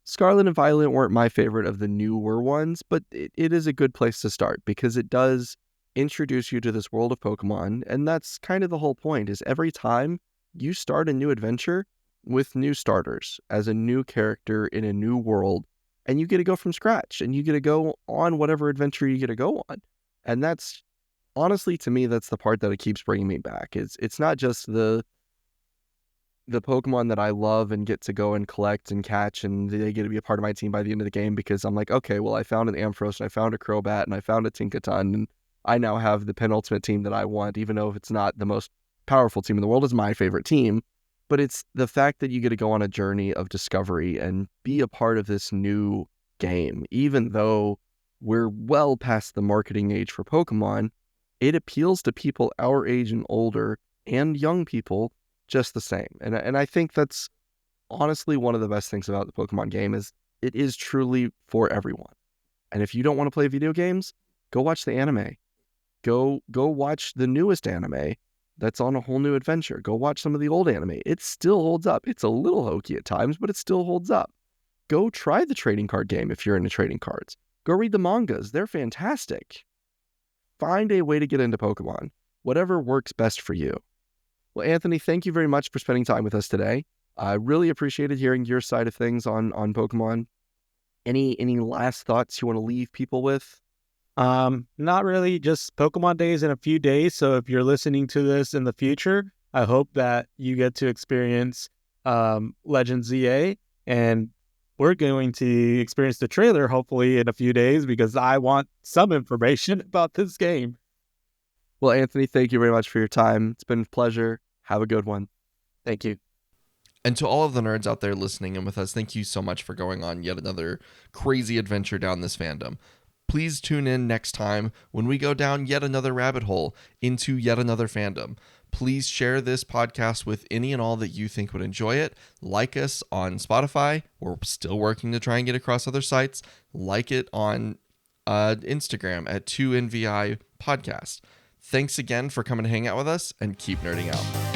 Scarlet and Violet weren't my favorite of the newer ones, but it is a good place to start because it does introduce you to this world of Pokemon, and that's kind of the whole point, is every time you start a new adventure with new starters as a new character in a new world, and you get to go from scratch, and you get to go on whatever adventure you get to go on. And that's, honestly, to me, that's the part that it keeps bringing me back. It's not just the Pokemon that I love and get to go and collect and catch, and they get to be a part of my team by the end of the game because I'm like, okay, well, I found an Ampharos, and I found a Crobat, and I found a Tinkaton, and I now have the penultimate team that I want, even though if it's not the most powerful team in the world. It's my favorite team. But it's the fact that you get to go on a journey of discovery and be a part of this new game. Even though we're well past the marketing age for Pokemon, it appeals to people our age and older and young people just the same. And I think that's honestly one of the best things about the Pokemon game is it is truly for everyone. And if you don't want to play video games, go watch the anime. Go watch the newest anime that's on a whole new adventure. Go watch some of the old anime. It still holds up. It's a little hokey at times, but it still holds up. Go try the trading card game if you're into trading cards. Go read the mangas. They're fantastic. Find a way to get into Pokemon. Whatever works best for you. Well, Anthony, thank you very much for spending time with us today. I really appreciated hearing your side of things on Pokemon. Any last thoughts you want to leave people with? Not really, just Pokemon Days in a few days. So if you're listening to this in the future, I hope that you get to experience Legend ZA, and we're going to experience the trailer hopefully in a few days because I want some information about this game. Well, Anthony, thank you very much for your time. It's been a pleasure. Have a good one. Thank you. And to all of the nerds out there listening in with us, thank you so much for going on yet another crazy adventure down this fandom. Please tune in next time when we go down yet another rabbit hole into yet another fandom. Please share this podcast with any and all that you think would enjoy it. Like us on Spotify. We're still working to try and get across other sites. Like it on Instagram at 2NVI Podcast. Thanks again for coming to hang out with us, and keep nerding out.